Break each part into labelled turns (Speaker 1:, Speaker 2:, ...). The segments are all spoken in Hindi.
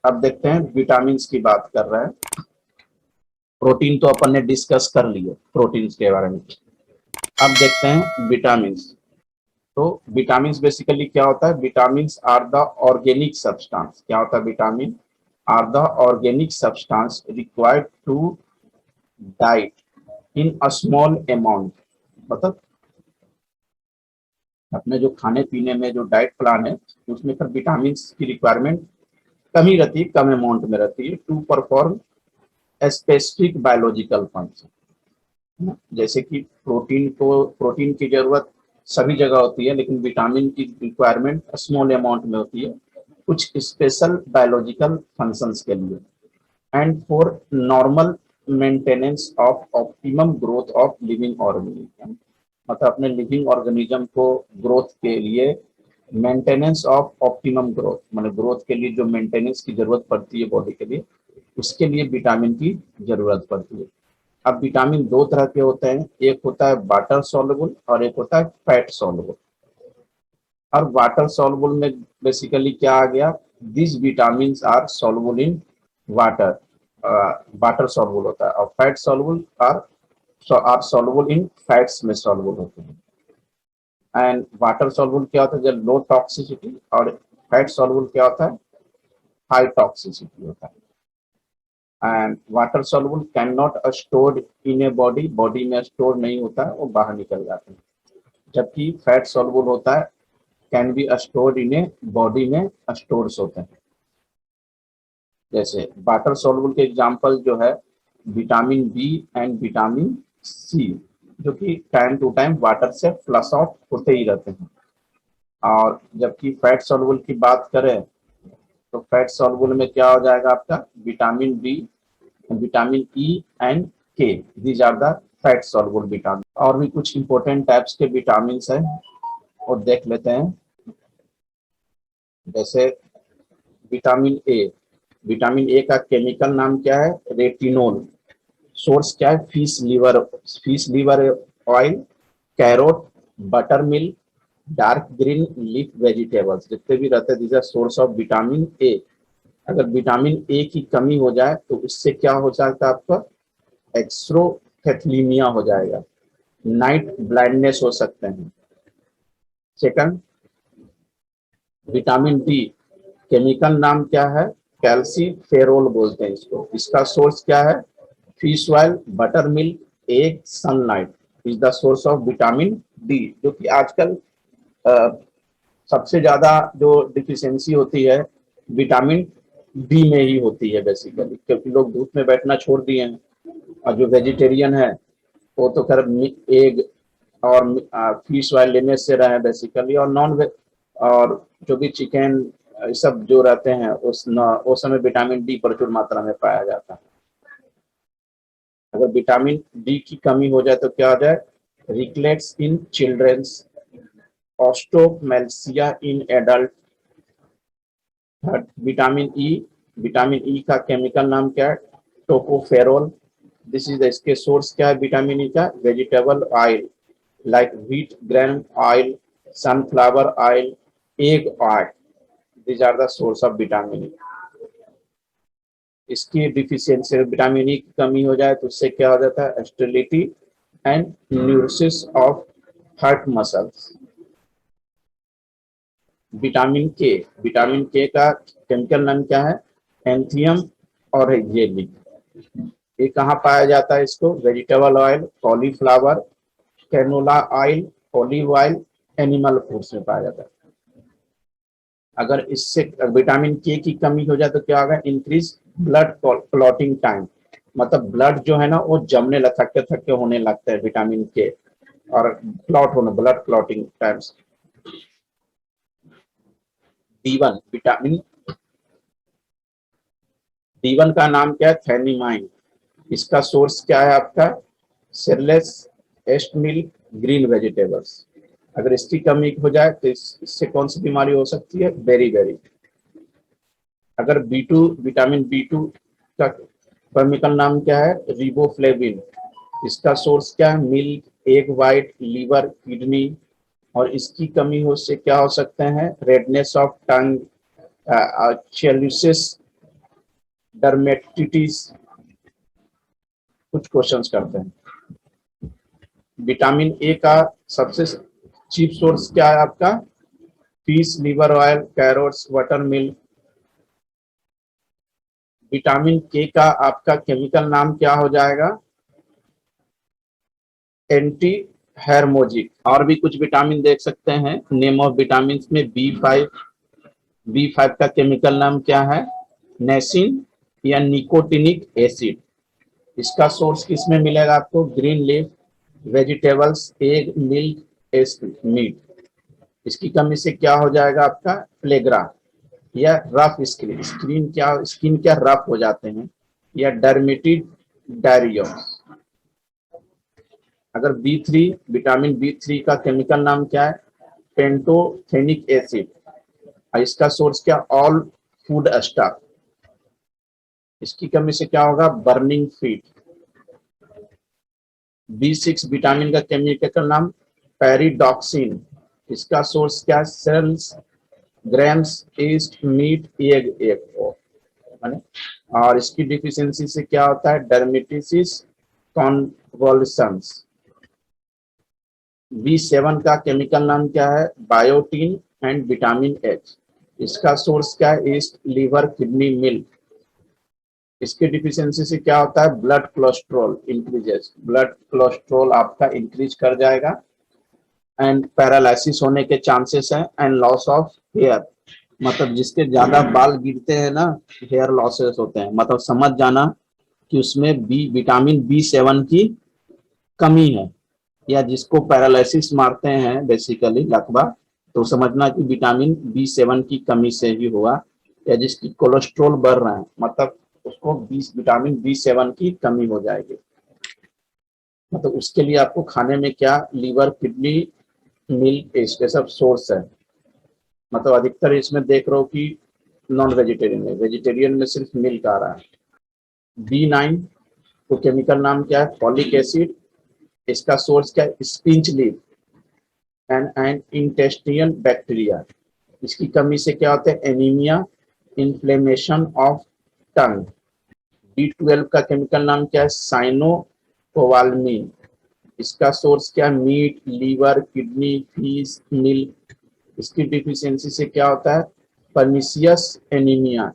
Speaker 1: अब देखते हैं विटामिन की बात कर रहे हैं। प्रोटीन तो अपन ने डिस्कस कर लिए प्रोटीन के बारे में। अब देखते हैं विटामिन। तो विटामिन बेसिकली क्या होता है? Vitamin are the organic substance. क्या होता है? Vitamin are the organic substance required to diet in a small amount. मतलब अपने जो खाने पीने में जो डाइट प्लान है उसमें फिर विटामिन की रिक्वायरमेंट कम ही रहती है, कम अमाउंट में रहती है, to perform specific biological function. जैसे कि प्रोटीन की जरूरत सभी जगह होती है, लेकिन विटामिन की रिक्वायरमेंट स्मॉल अमाउंट में होती है कुछ स्पेशल बायोलॉजिकल फंक्शंस के लिए, and for normal maintenance of optimum growth of living organism. मतलब अपने लिविंग ऑर्गेनिज्म को ग्रोथ के लिए, मेंटेनेंस ऑफ ऑप्टिमम ग्रोथ मतलब ग्रोथ के लिए जो मेंटेनेंस की जरूरत पड़ती है बॉडी के लिए, उसके लिए विटामिन की जरूरत पड़ती है। अब विटामिन दो तरह के होते हैं, एक होता है वाटर सॉल्युबल और एक होता है फैट सॉल्युबल। और वाटर सॉल्युबल में बेसिकली क्या आ गया? This vitamin are soluble in water, water soluble होता है, और fat soluble are soluble in fats में सॉल्युबल होते हैं। एंड वाटर सॉल्युबल क्या होता है? जब लो टॉक्सिसिटी, और फैट सॉल्युबल क्या होता है? हाई टॉक्सिसिटी होता है। And water soluble can not store in a body, body में स्टोर नहीं होता है, वो बाहर निकल जाते हैं। जबकि फैट सॉल्युबल होता है, can be stored in a body में स्टोर्स होते हैं। जैसे वाटर सॉल्युबल के एग्जांपल जो है vitamin B and vitamin C, जो कि टाइम टू टाइम वाटर से फ्लश आउट होते ही रहते हैं। और जबकि फैट सॉल्युबल की बात करें तो फैट सॉल्युबल में क्या हो जाएगा आपका? Vitamin B, vitamin E and K, these are the fat soluble vitamin. और भी कुछ इंपॉर्टेंट टाइप्स के विटामिन है और देख लेते हैं। जैसे विटामिन ए, विटामिन ए का केमिकल नाम क्या है? रेटिनोल। सोर्स क्या है? Fish liver oil, carrot, butter milk, dark green leaf vegetables, जितने भी रहते हैं these are source of vitamin A. अगर विटामिन ए की कमी हो जाए तो उससे क्या हो सकता है? आपका एक्सरोथेथलीमिया हो जाएगा, नाइट ब्लाइंडनेस हो सकते हैं। सेकंड, विटामिन डी, केमिकल नाम क्या है? कैल्सीफेरोल बोलते हैं इसको। इसका सोर्स क्या है? Fish oil, butter milk, egg, sunlight is the source of vitamin D. जो कि आजकल सबसे ज्यादा जो डिफिशियंसी होती है विटामिन डी में ही होती है बेसिकली, क्योंकि लोग धूप में बैठना छोड़ दिए हैं। और जो वेजिटेरियन है वो तो खैर एग और फिश ऑयल लेने से रहे बेसिकली, और नॉन वेज और जो भी चिकन सब जो रहते हैं उस समय विटामिन डी प्रचुर मात्रा में पाया जाता है। अगर विटामिन डी की कमी हो जाए तो क्या हो जाए? Rickets in childrens, osteomalacia in adult. Vitamin E, vitamin E का केमिकल नाम क्या है? टोकोफेरोल। दिस इज इसके सोर्स क्या है विटामिन ई का? Vegetable oil like wheat grain oil, sunflower oil, egg oil, these are the source of vitamin E। इसकी डिफिशियंसी विटामिन ई की कमी हो जाए तो उससे क्या हो जाता है? Sterility and neurosis of heart muscles. Vitamin के, विटामिन के का केमिकल नाम क्या है? एंथियम और जेली। ये कहाँ पाया जाता है? इसको vegetable oil, cauliflower, canola oil, olive oil, animal foods में पाया जाता है। अगर इससे विटामिन के की कमी हो जाए तो क्या होगा? इंक्रीज ब्लड क्लॉटिंग टाइम, मतलब ब्लड जो है ना वो जमने लग, थक्के थक्के होने लगता है विटामिन के, और क्लॉट होना, blood clotting times. D1, vitamin D1 का नाम क्या है? थैनिमाइन। इसका सोर्स क्या है आपका? सेरलेस, एस्ट मिल्क, ग्रीन वेजिटेबल्स। अगर इसकी कमी हो जाए तो इससे कौन सी बीमारी हो सकती है? Beriberi. अगर B2, विटामिन B2 का केमिकल नाम क्या है? रिबोफ्लेविन। इसका सोर्स क्या है? Milk, egg white, liver, kidney. और इसकी कमी हो से क्या हो सकते हैं? Redness of tongue, cheilosis, dermatitis. कुछ क्वेश्चंस करते हैं। विटामिन ए का सबसे चीप सोर्स क्या है आपका? Fish, liver oil, carrots, butter milk. Vitamin के का आपका केमिकल नाम क्या हो जाएगा? एंटी हेरमोजिक। और भी कुछ विटामिन देख सकते हैं। नेम ऑफ विटामिन में B5। B5 का केमिकल नाम क्या है? नेसिन या निकोटिनिक एसिड। इसका सोर्स किसमें मिलेगा आपको? Green leaf, vegetables, egg, milk, meat. इसकी कमी से क्या हो जाएगा आपका? फ्लेग्रा या रफ स्किन। स्किन क्या रफ हो जाते हैं, या डर्मेटिड डायरियोस। अगर B3, विटामिन B3 का केमिकल नाम क्या है? Pantothenic acid. और इसका सोर्स क्या? All food stock. इसकी कमी से क्या होगा? Burning feet. B6 विटामिन का केमिकल नाम पेरिडॉक्सिन। इसका सोर्स क्या? Cereals, grams, yeast, meat, egg. और इसकी डिफिशियंसी से क्या होता है? डर्मेटिसिस कॉन्वोल्सन्स। B7 का केमिकल नाम क्या है? Biotin and vitamin H. इसका सोर्स क्या है? Yeast, liver, kidney, milk. इसकी डिफिशियंसी से क्या होता है? Blood cholesterol increases. Blood cholesterol आपका इंक्रीज कर जाएगा एंड पैरालिसिस होने के चांसेस हैं एंड लॉस ऑफ हेयर। मतलब जिसके ज्यादा बाल गिरते हैं ना, हेयर लॉसेस होते हैं। मतलब समझ जाना कि उसमें विटामिन B7 की कमी है, या जिसको पैरालिसिस मारते हैं बेसिकली लकवा, तो समझना कि विटामिन B7 की कमी से ही हुआ। या जिसकी कोलेस्ट्रॉल बढ़ रहा है, मतलब उसको विटामिन B7 की कमी हो जाएगी। मतलब उसके लिए आपको खाने में क्या? लीवर, किडनी, मिल्क, इसके सब सोर्स है। मतलब अधिकतर इसमें देख रहे हो कि नॉन वेजिटेरियन में, वेजिटेरियन में सिर्फ मिल्क आ रहा है। B9 तो केमिकल नाम क्या है? Folic acid. इसका सोर्स क्या है? Spinach leaf and intestinal bacteria. इसकी कमी से क्या होता है? Anaemia, inflammation of tongue. B12 का केमिकल नाम क्या है? साइनोकोबालामिन। इसका सोर्स क्या? Meat, liver, kidney, fish, milk. इसकी डिफिशियंसी से क्या होता है? Pernicious anaemia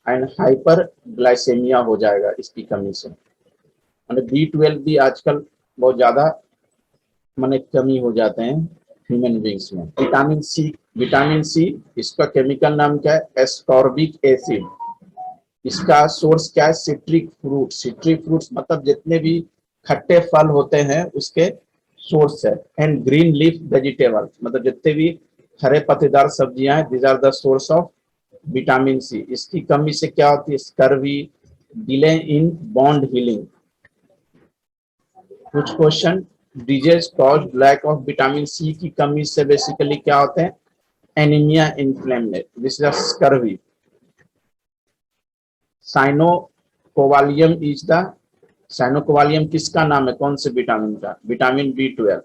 Speaker 1: and hyperglycaemia हो जाएगा इसकी कमी से। मतलब B12 भी आजकल बहुत ज्यादा माने कमी हो जाते हैं ह्यूमन बींग्स में। विटामिन सी इसका केमिकल नाम क्या है? Ascorbic acid. इसका सोर्स क्या है? Citric fruit. सिट्रिक फ्रूट्स मतलब जितने भी खट्टे फल होते हैं उसके सोर्स है। एंड ग्रीन लीफ वेजिटेबल, मतलब जितने भी हरे पत्तेदार सब्जियां हैं, these are the source of vitamin C. इसकी कमी से क्या होती है? Scurvy, delay in bond healing. कुछ question. Disease cause lack of vitamin C की कमी से बेसिकली क्या होते हैं? Anaemia, inflammate, this is scurvy. Cyanocobalamin is the, cyanocobalamin किसका नाम है? कौन से विटामिन का? Vitamin B12।